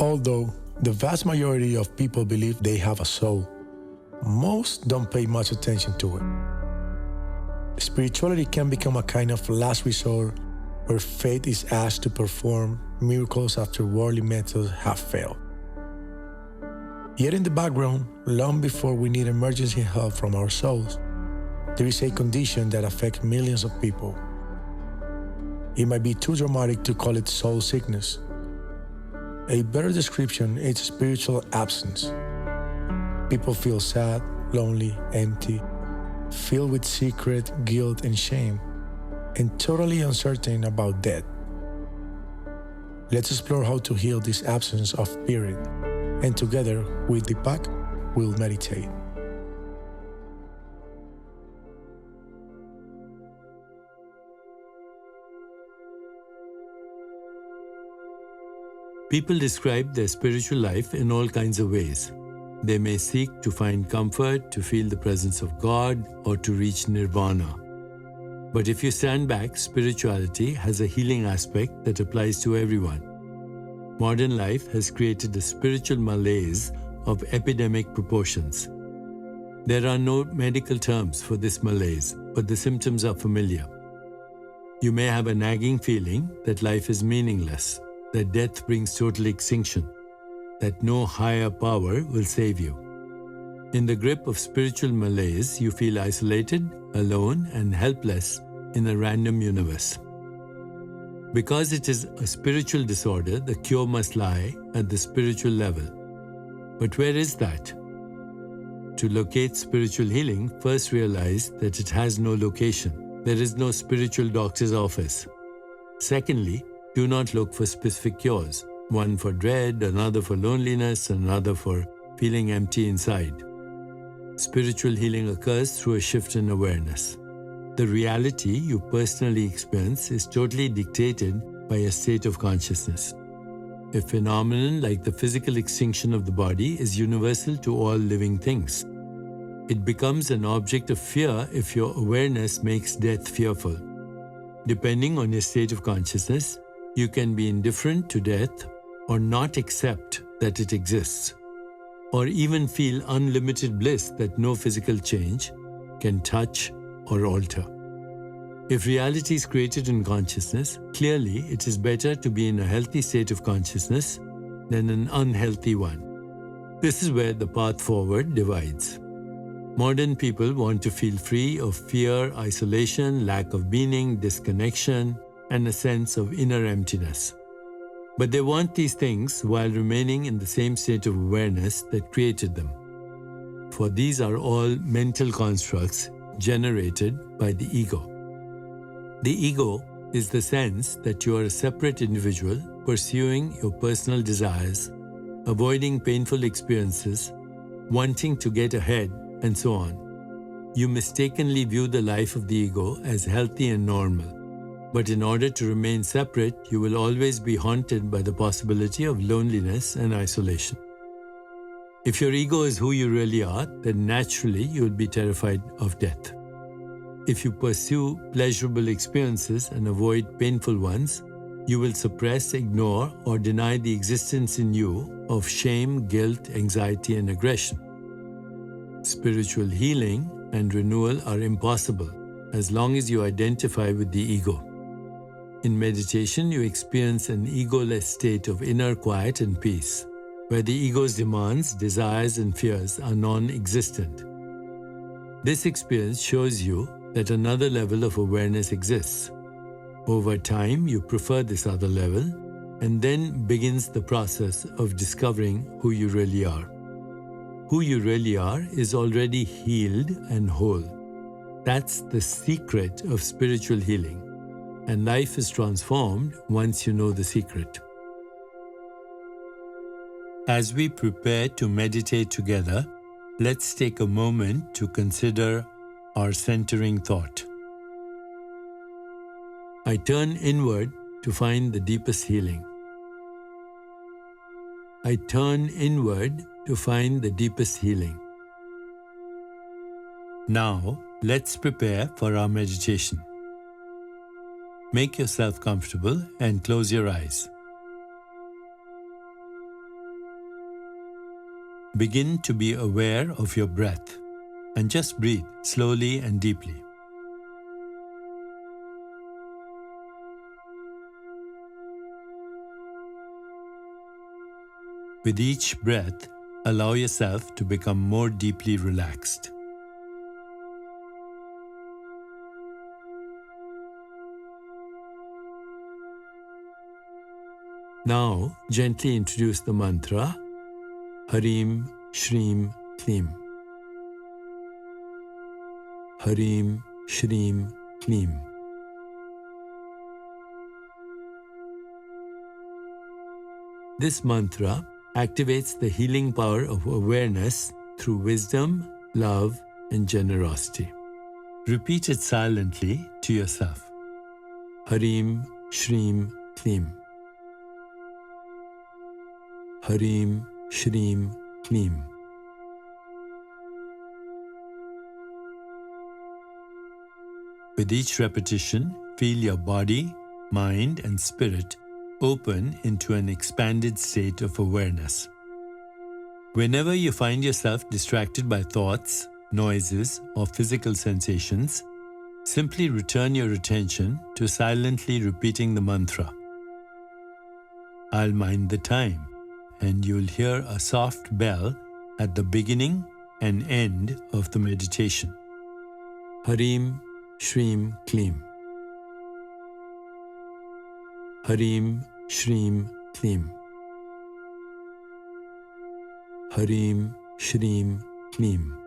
Although the vast majority of people believe they have a soul, most don't pay much attention to it. Spirituality can become a kind of last resort where faith is asked to perform miracles after worldly methods have failed. Yet in the background, long before we need emergency help from our souls, there is a condition that affects millions of people. It might be too dramatic to call it soul sickness. A better description is spiritual absence. People feel sad, lonely, empty, filled with secret guilt and shame, and totally uncertain about death. Let's explore how to heal this absence of spirit, and together with Deepak, we'll meditate. People describe their spiritual life in all kinds of ways. They may seek to find comfort, to feel the presence of God, or to reach nirvana. But if you stand back, spirituality has a healing aspect that applies to everyone. Modern life has created a spiritual malaise of epidemic proportions. There are no medical terms for this malaise, but the symptoms are familiar. You may have a nagging feeling that life is meaningless, that death brings total extinction, that no higher power will save you. In the grip of spiritual malaise, you feel isolated, alone, and helpless in a random universe. Because it is a spiritual disorder, the cure must lie at the spiritual level. But where is that? To locate spiritual healing, first realize that it has no location. There is no spiritual doctor's office. Secondly, do not look for specific cures, one for dread, another for loneliness, another for feeling empty inside. Spiritual healing occurs through a shift in awareness. The reality you personally experience is totally dictated by a state of consciousness. A phenomenon like the physical extinction of the body is universal to all living things. It becomes an object of fear if your awareness makes death fearful. Depending on your state of consciousness, you can be indifferent to death or not accept that it exists, or even feel unlimited bliss that no physical change can touch or alter. If reality is created in consciousness, clearly it is better to be in a healthy state of consciousness than an unhealthy one. This is where the path forward divides. Modern people want to feel free of fear, isolation, lack of meaning, disconnection, and a sense of inner emptiness. But they want these things while remaining in the same state of awareness that created them. For these are all mental constructs generated by the ego. The ego is the sense that you are a separate individual pursuing your personal desires, avoiding painful experiences, wanting to get ahead, and so on. You mistakenly view the life of the ego as healthy and normal. But in order to remain separate, you will always be haunted by the possibility of loneliness and isolation. If your ego is who you really are, then naturally you will be terrified of death. If you pursue pleasurable experiences and avoid painful ones, you will suppress, ignore, or deny the existence in you of shame, guilt, anxiety, and aggression. Spiritual healing and renewal are impossible as long as you identify with the ego. In meditation, you experience an egoless state of inner quiet and peace, where the ego's demands, desires, and fears are non-existent. This experience shows you that another level of awareness exists. Over time, you prefer this other level, and then begins the process of discovering who you really are. Who you really are is already healed and whole. That's the secret of spiritual healing. And life is transformed once you know the secret. As we prepare to meditate together, let's take a moment to consider our centering thought. I turn inward to find the deepest healing. I turn inward to find the deepest healing. Now, let's prepare for our meditation. Make yourself comfortable and close your eyes. Begin to be aware of your breath and just breathe slowly and deeply. With each breath, allow yourself to become more deeply relaxed. Now, gently introduce the mantra Harim Shrim Klim. Harim Shrim Klim. This mantra activates the healing power of awareness through wisdom, love, and generosity. Repeat it silently to yourself. Harim Shrim Klim. Harim Shrim Klim. With each repetition, feel your body, mind, and spirit open into an expanded state of awareness. Whenever you find yourself distracted by thoughts, noises, or physical sensations, simply return your attention to silently repeating the mantra. I'll mind the time, and you'll hear a soft bell at the beginning and end of the meditation. Harim Shrim Klim. Harim Shrim Klim. Harim Shrim Klim.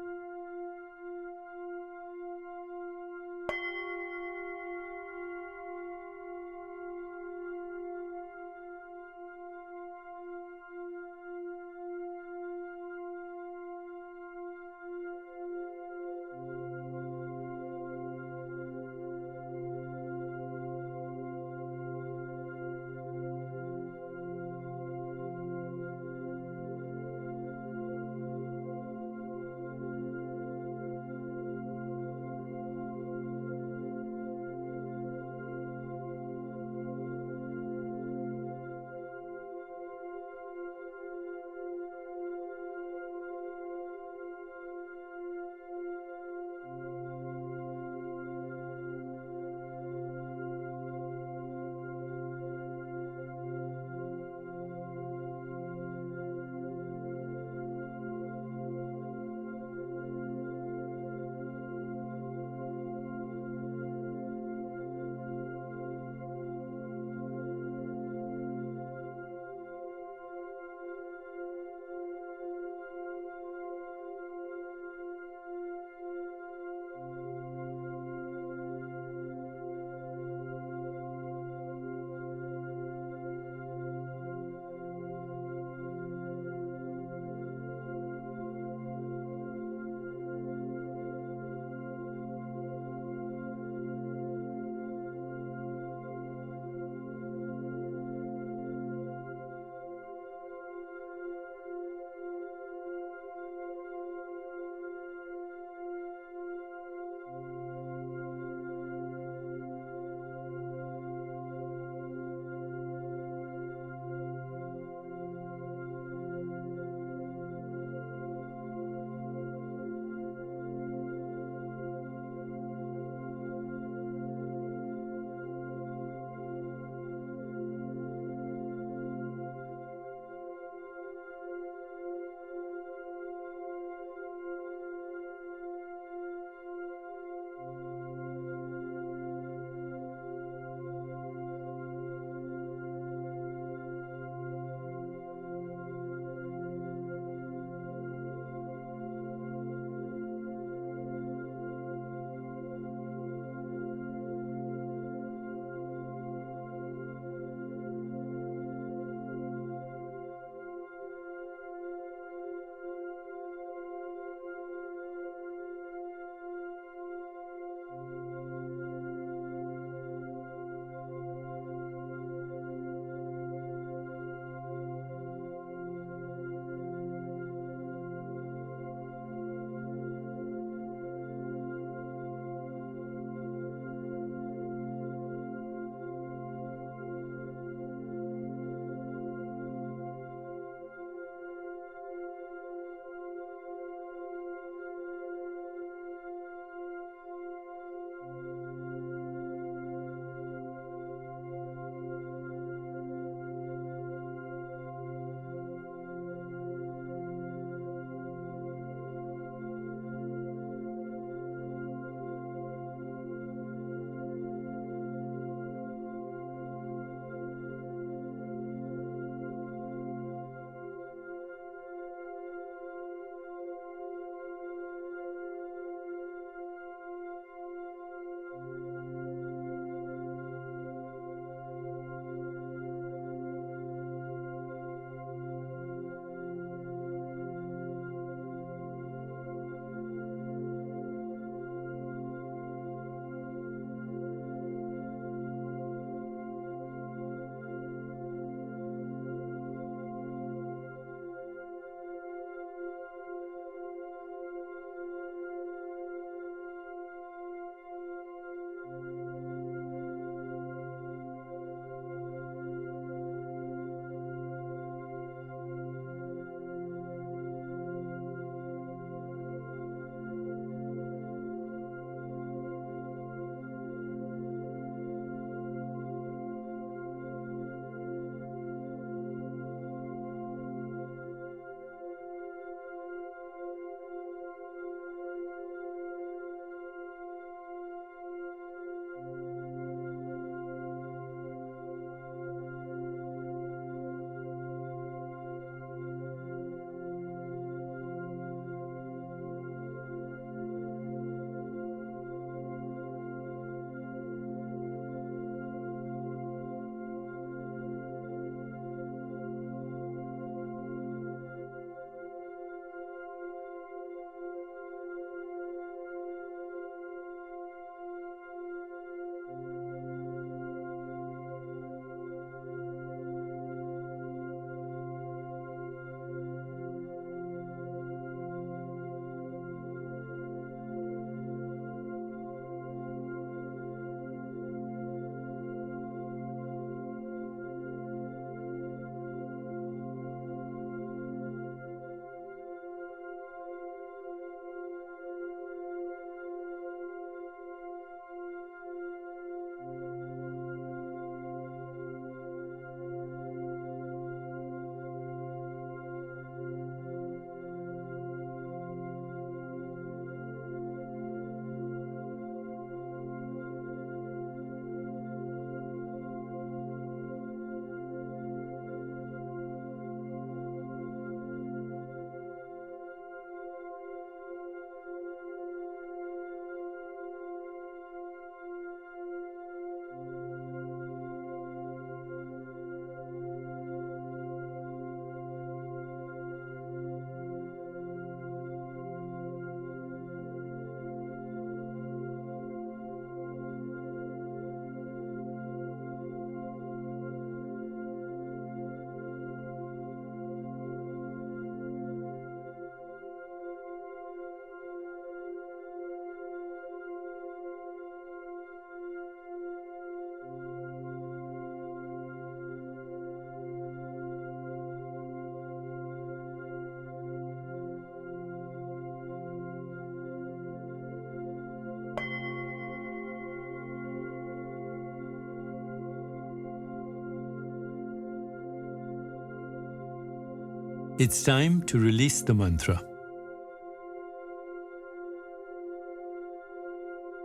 It's time to release the mantra.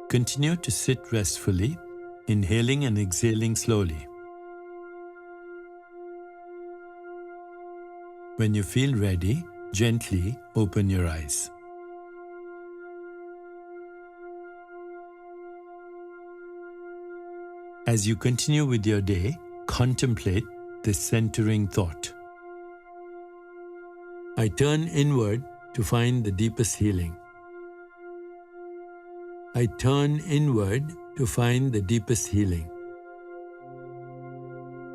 Continue to sit restfully, inhaling and exhaling slowly. When you feel ready, gently open your eyes. As you continue with your day, contemplate this centering thought. I turn inward to find the deepest healing. I turn inward to find the deepest healing.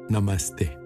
Namaste.